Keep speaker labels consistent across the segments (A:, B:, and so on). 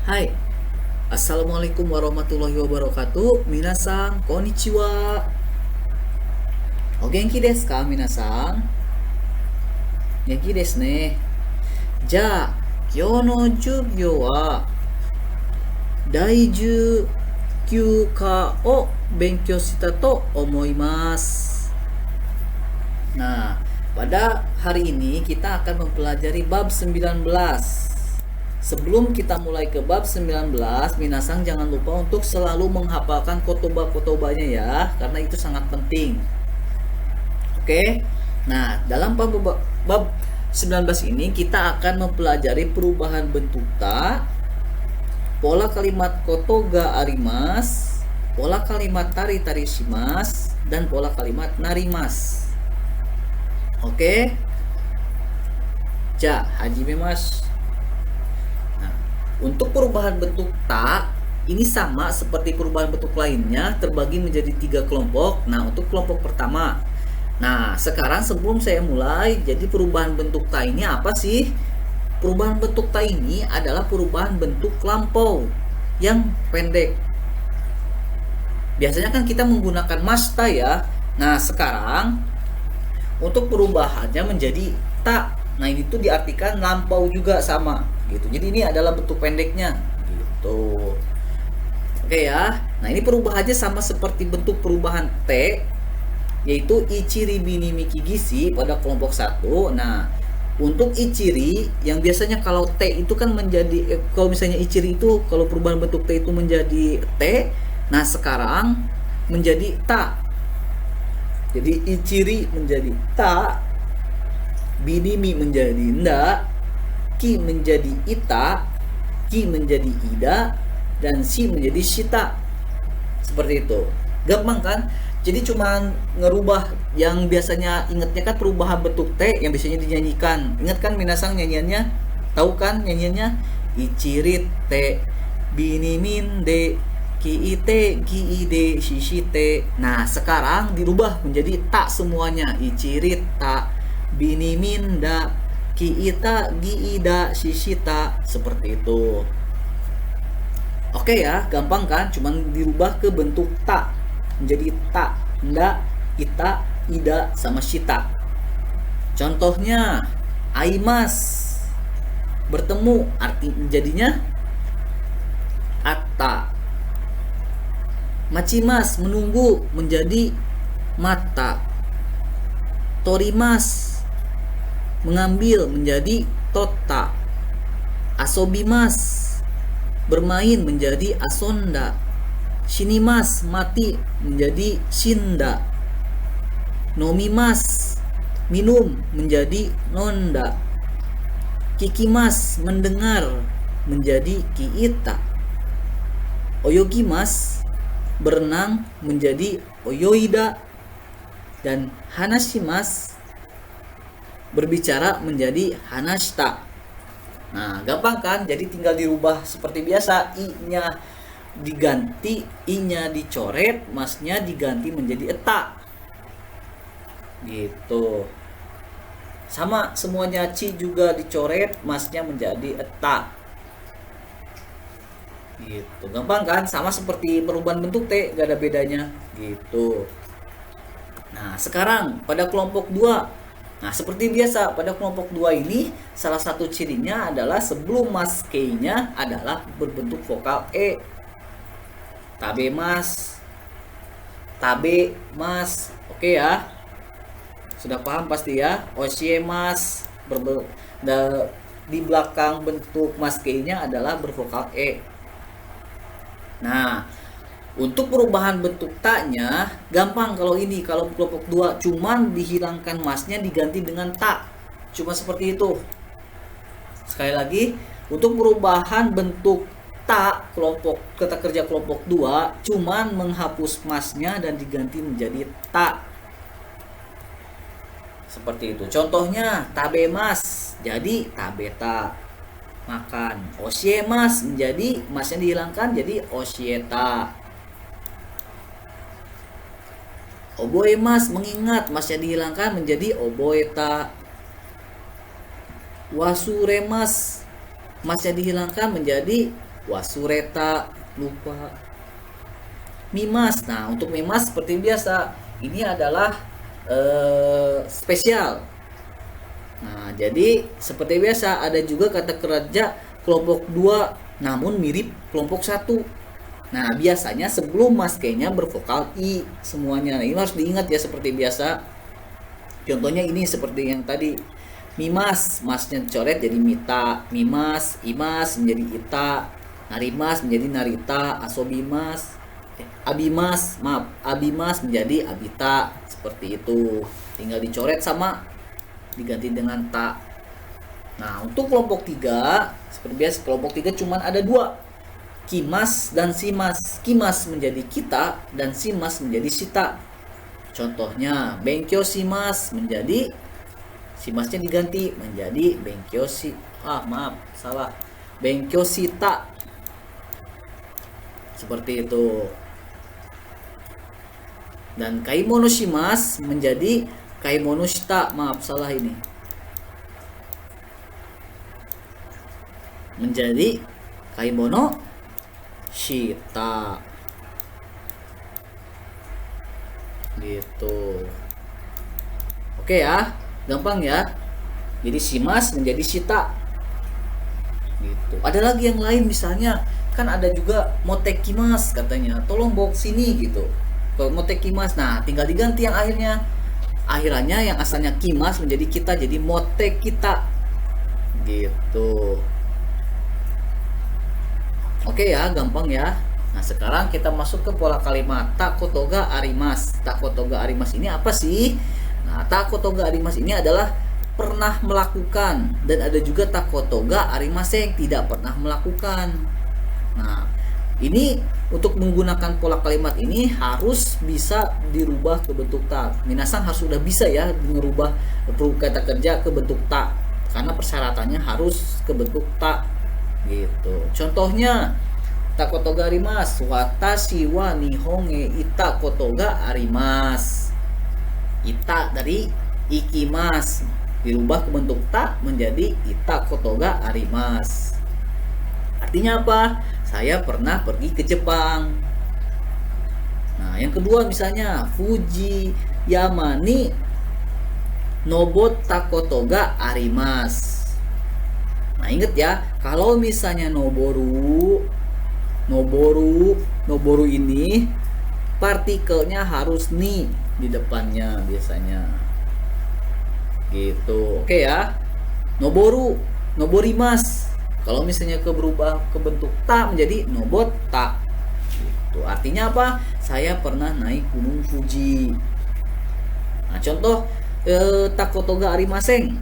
A: Hai, Assalamualaikum warahmatullahi wabarakatuh. Minasan, konnichiwa. O genki desu ka, minasan? Genki desu ne. じゃあ、今日の授業は第19課を勉強したと思います。Nah, pada hari ini kita akan mempelajari bab 19. Sebelum kita mulai ke bab 19, minasang jangan lupa untuk selalu menghafalkan kotoba-kotobanya ya, karena itu sangat penting. Oke. Nah, dalam bab 19 ini kita akan mempelajari perubahan bentuk ta, pola kalimat koto ga arimas, pola kalimat tari-tari shimas, dan pola kalimat narimas. Oke. Ja, hajimemasu. Untuk perubahan bentuk ta, ini sama seperti perubahan bentuk lainnya, terbagi menjadi 3 kelompok. Nah, untuk kelompok pertama. Nah, sekarang sebelum saya mulai, jadi perubahan bentuk ta ini apa sih? Perubahan bentuk ta ini adalah perubahan bentuk lampau yang pendek. Biasanya kan kita menggunakan masta ya. Nah, sekarang untuk perubahannya menjadi ta. Nah, ini tuh diartikan lampau juga sama gitu. Jadi ini adalah bentuk pendeknya gitu. Oke ya. Nah, ini perubahannya sama seperti bentuk perubahan T, yaitu ichiri bini miki gishi pada kelompok 1. Nah, untuk ichiri yang biasanya kalau T itu kan menjadi kalau misalnya ichiri itu kalau perubahan bentuk T itu menjadi T, nah sekarang menjadi ta. Jadi ichiri menjadi ta, binimi menjadi nda, ki menjadi ita, ki menjadi ida, dan si menjadi shita. Seperti itu. Gampang kan? Jadi cuman ngerubah yang biasanya ingetnya kan perubahan bentuk T yang biasanya dinyanyikan. Ingat kan minasang nyanyiannya? Tahu kan nyanyiannya? Ichirit te binimin de ki ite gi ide shishite. Nah, sekarang dirubah menjadi tak semuanya. Ichirit ta binimin da kiita giida shishita, seperti itu. Oke ya, gampang kan? Cuman dirubah ke bentuk ta menjadi ta, nda, ita, ida, sama shita. Contohnya aimas bertemu, arti jadinya atta. Machimas menunggu menjadi mata. Torimas mengambil menjadi tota. Asobimas bermain menjadi asonda. Shinimas mati menjadi shinda. Nomimas minum menjadi nonda. Kikimas mendengar menjadi kiita. Oyogimas berenang menjadi oyoida. Dan hanashimas berbicara menjadi hanashita. Nah, gampang kan? Jadi tinggal dirubah seperti biasa. I-nya diganti, I-nya dicoret, mas-nya diganti menjadi eta. Gitu. Sama semuanya, ci juga dicoret, mas-nya menjadi eta. Gitu. Gampang kan? Sama seperti perubahan bentuk T, gak ada bedanya. Gitu. Nah, sekarang pada kelompok 2. Nah, seperti biasa pada kelompok 2 ini salah satu cirinya adalah sebelum mas K-nya adalah berbentuk vokal E. Tabe mas. Tabe mas. Oke ya. Sudah paham pasti ya? Oshie mas. Di belakang bentuk mas K-nya adalah bervokal E. Nah, untuk perubahan bentuk ta-nya gampang kalau ini, kalau kelompok 2 cuman dihilangkan masnya diganti dengan ta. Cuma seperti itu. Sekali lagi, untuk perubahan bentuk ta kelompok kata kerja kelompok 2 cuman menghapus masnya dan diganti menjadi ta. Seperti itu. Contohnya tabemas jadi tabeta, makan. Oshiemas menjadi masnya dihilangkan jadi oshieta. Oboemas mengingat, masnya dihilangkan menjadi oboeta. Wasuremas masnya dihilangkan menjadi wasureta, lupa, mimas. Nah, untuk mimas seperti biasa, ini adalah spesial. Nah, jadi seperti biasa ada juga kata kerja kelompok 2 namun mirip kelompok 1. Nah, biasanya sebelum maskenya bervokal i semuanya. Nah, ini harus diingat ya seperti biasa. Contohnya ini seperti yang tadi. Mimas, masnya coret jadi mita, mimas, imas menjadi ita, narimas menjadi narita, abimas menjadi abita, seperti itu. Tinggal dicoret sama diganti dengan ta. Nah, untuk kelompok 3 seperti biasa, kelompok 3 cuman ada 2, kimas dan simas. Kimas menjadi kita dan simas menjadi sita. Contohnya bengkyo simas menjadi, simasnya diganti menjadi bengkyo bengkyo sita. Seperti itu. Dan kaimono shimas menjadi kaimono shita. Menjadi kaimono shita. Gitu. Oke ya, gampang ya. Jadi shimas menjadi shita. Gitu. Ada lagi yang lain, misalnya kan ada juga motekimas katanya, tolong bawa sini gitu. Kalau motekimas, nah tinggal diganti yang akhirannya yang asalnya kimas menjadi kita, jadi motekita. Gitu. Oke ya, gampang ya. Nah, sekarang kita masuk ke pola kalimat takotoga arimas. Takotoga arimas ini apa sih? Nah, takotoga arimas ini adalah pernah melakukan, dan ada juga takotoga arimaseng, tidak pernah melakukan. Nah, ini untuk menggunakan pola kalimat ini harus bisa dirubah ke bentuk ta. Minasan harus sudah bisa ya merubah kata kerja ke bentuk ta, karena persyaratannya harus ke bentuk ta. Gitu. Contohnya takotoga arimas, watashi wa nihon e ita kotoga arimas. Ita dari ikimas dirubah ke bentuk ta menjadi ita kotoga arimas. Artinya apa? Saya pernah pergi ke Jepang. Nah, yang kedua misalnya Fuji Yamani nobot takotoga arimas. Nah, inget ya, kalau misalnya noboru ini partikelnya harus ni di depannya biasanya. Gitu. Oke ya. Noborimas. Kalau misalnya berubah ke bentuk ta menjadi nobot ta. Gitu. Artinya apa? Saya pernah naik gunung Fuji. Nah, contoh takotoga arimaseng.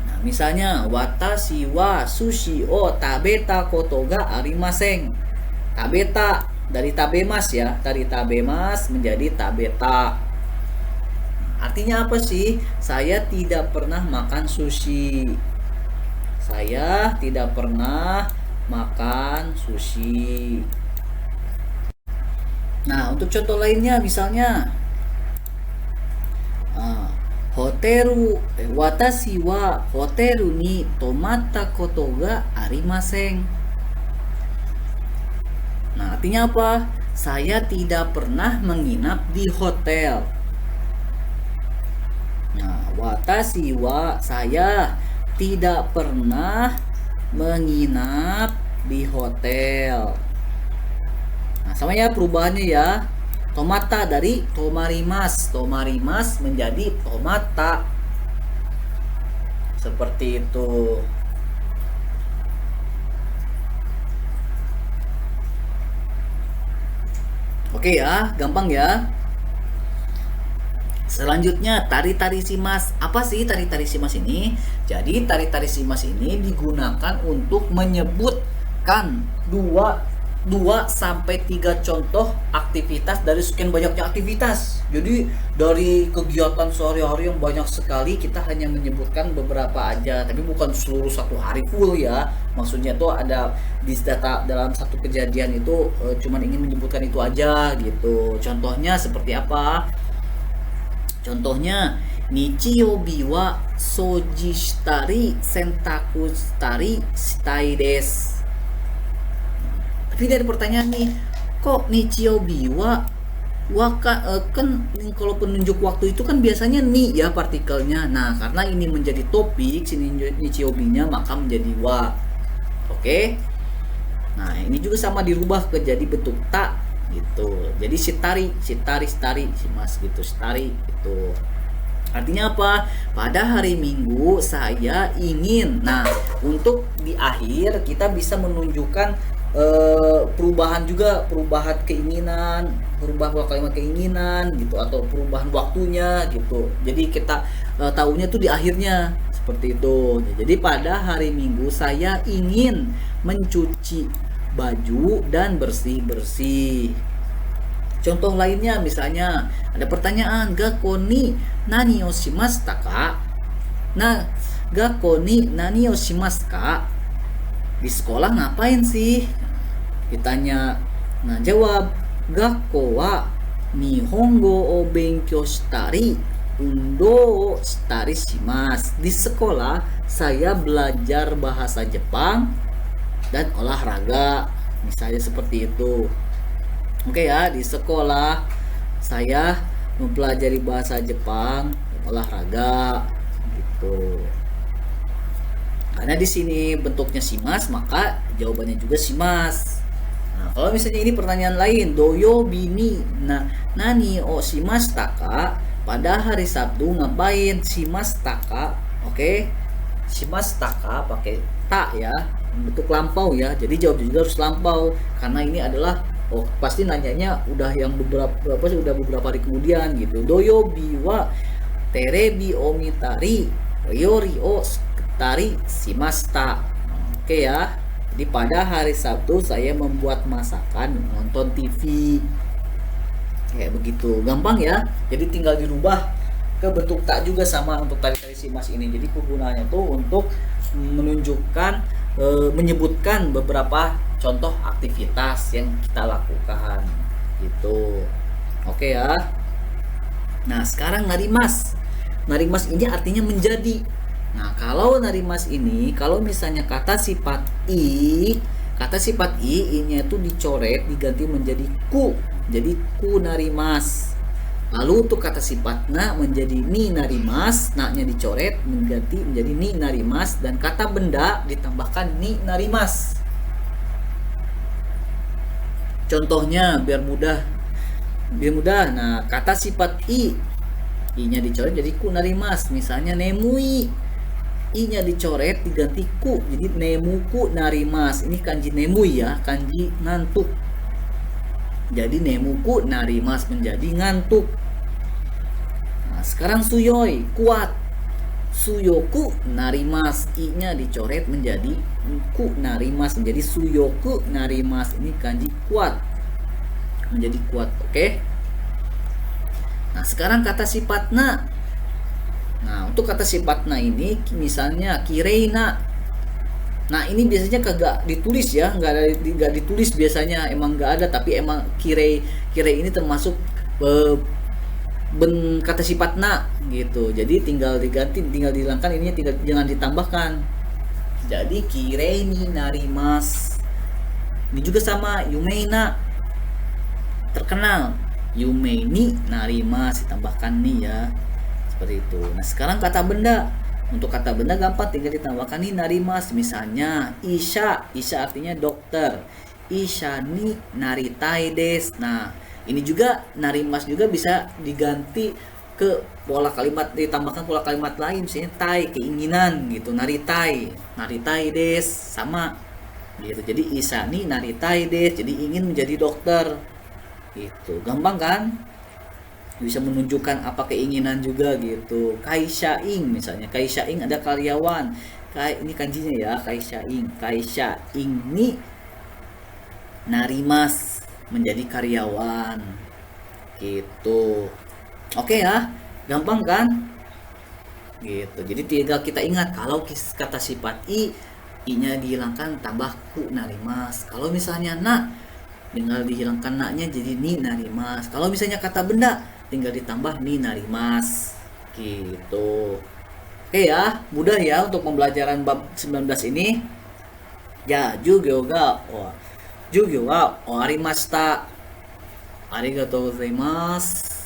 A: Nah, misalnya watashi wa sushi o tabeta kotoga arimaseng. Tabeta dari tabemas ya, dari tabemas menjadi tabeta. Artinya apa sih? Saya tidak pernah makan sushi. Saya tidak pernah makan sushi. Nah, untuk contoh lainnya misalnya watashi wa hoteru ni tomatta koto ga arimaseng. Nah, artinya apa? Saya tidak pernah menginap di hotel. Nah, watashi wa, saya tidak pernah menginap di hotel. Nah, sama ya perubahannya ya. Tomata dari tomarimas. Tomarimas menjadi tomata. Seperti itu. Oke ya, gampang ya. Selanjutnya tari-tari simas. Apa sih tari-tari simas ini? Jadi tari-tari simas ini digunakan untuk menyebutkan 2 sampai 3 contoh aktivitas dari sekian banyaknya aktivitas. Jadi dari kegiatan sehari-hari yang banyak sekali, kita hanya menyebutkan beberapa aja, tapi bukan seluruh satu hari full ya. Maksudnya tuh ada di data dalam satu kejadian itu cuman ingin menyebutkan itu aja gitu. Contohnya seperti apa? Contohnya Nichiyobi wa soji shitari sentaku shitari shitai desu. Tapi dari pertanyaan nih, kok Nichio biwa waka kan kalau penunjuk waktu itu kan biasanya ni ya partikelnya. Nah, karena ini menjadi topik sini Nichio nya maka menjadi wa. Oke. Nah, ini juga sama dirubah ke jadi bentuk ta gitu. Jadi sitari simas gitu, sitari gitu. Artinya apa? Pada hari Minggu saya ingin. Nah, untuk di akhir kita bisa menunjukkan perubahan juga, perubahan keinginan, perubahan kalimat keinginan gitu, atau perubahan waktunya gitu. Jadi kita tahunya tuh di akhirnya seperti itu. Jadi pada hari Minggu saya ingin mencuci baju dan bersih-bersih. Contoh lainnya misalnya ada pertanyaan, gakko ni nani o shimashita ka? Nah, gakko ni nani o shimasu ka? Di sekolah ngapain sih? Ditanya. Nah, jawab, gakko wa nihongo o benkyou shitari undo o shitari shimasu. Di sekolah saya belajar bahasa Jepang dan olahraga. Misalnya seperti itu. Oke ya, di sekolah saya mempelajari bahasa Jepang, olahraga gitu. Karena di sini bentuknya shimas, maka jawabannya juga shimas. Nah, kalau misalnya ini pertanyaan lain, doyo bini nani o shimashita ka? Pada hari Sabtu ngapain? Shimashita ka? Oke. Shimashita ka pakai ta ya, bentuk lampau ya. Jadi jawab juga harus lampau karena ini adalah pasti nanyanya udah yang beberapa hari kemudian gitu. Doyo biwa terebi o mitari yori o tari shimashita. Oke ya. Jadi pada hari Sabtu saya membuat masakan, nonton TV. Kayak begitu. Gampang ya. Jadi tinggal dirubah ke bentuk tak juga sama untuk tari-tari shimas ini. Jadi penggunaannya tuh untuk menunjukkan menyebutkan beberapa contoh aktivitas yang kita lakukan gitu. Oke ya. Nah, sekarang narimas. Narimas ini artinya menjadi. Nah, kalau narimas ini, kalau misalnya kata sifat i nya itu dicoret diganti menjadi ku. Jadi ku narimas. Lalu untuk kata sifat na menjadi ni narimas, na-nya dicoret mengganti menjadi ni narimas, dan kata benda ditambahkan ni narimas. Contohnya biar mudah. Nah, kata sifat i-nya dicoret jadi ku narimas. Misalnya nemui, i-nya dicoret diganti ku jadi nemuku narimas. Ini kanji nemui ya, kanji ngantuk. Jadi nemuku narimas menjadi ngantuk. Nah, sekarang suyoi, kuat. Suyoku narimas, i-nya dicoret menjadi ku narimas menjadi suyoku narimas. Ini kanji kuat. Menjadi kuat, oke? Nah, sekarang kata sifat na. Nah, untuk kata sifat na ini misalnya kireina. Nah, ini biasanya kagak ditulis ya, nggak ditulis biasanya, emang nggak ada, tapi emang kire ini termasuk kata sifat na gitu. Jadi tinggal diganti, tinggal dihilangkan ininya, jangan ditambahkan. Jadi kire ni narimas. Ini juga sama yumeina, terkenal. Yumei ni narimas ditambahkan ni ya. Seperti itu. Nah, sekarang kata benda. Untuk kata benda gampang, tinggal ditambahkan ni narimas. Misalnya isha artinya dokter. Isha ni naritai desu. Nah, ini juga narimas juga bisa diganti ke pola kalimat, ditambahkan pola kalimat lain, misalnya tai, keinginan gitu. Naritai desu sama gitu. Jadi isha ni naritai desu, jadi ingin menjadi dokter. Gitu. Gampang kan? Bisa menunjukkan apa keinginan juga gitu. Kaishaing misalnya, kaishaing ada karyawan. Ini kanjinya ya, kaishaing. Kaishaing ni narimas menjadi karyawan. Gitu. Oke ya, gampang kan? Gitu. Jadi tinggal kita ingat kalau kata sifat i-nya dihilangkan tambah ku narimas. Kalau misalnya na, tinggal dihilangkan na-nya jadi ni narimas. Kalau misalnya kata benda, tinggal ditambah ni narimas gitu. Oke ya, mudah ya untuk pembelajaran bab 19 ini. Ya, juga. Wah, 授業は終わりました。ありがとうございます。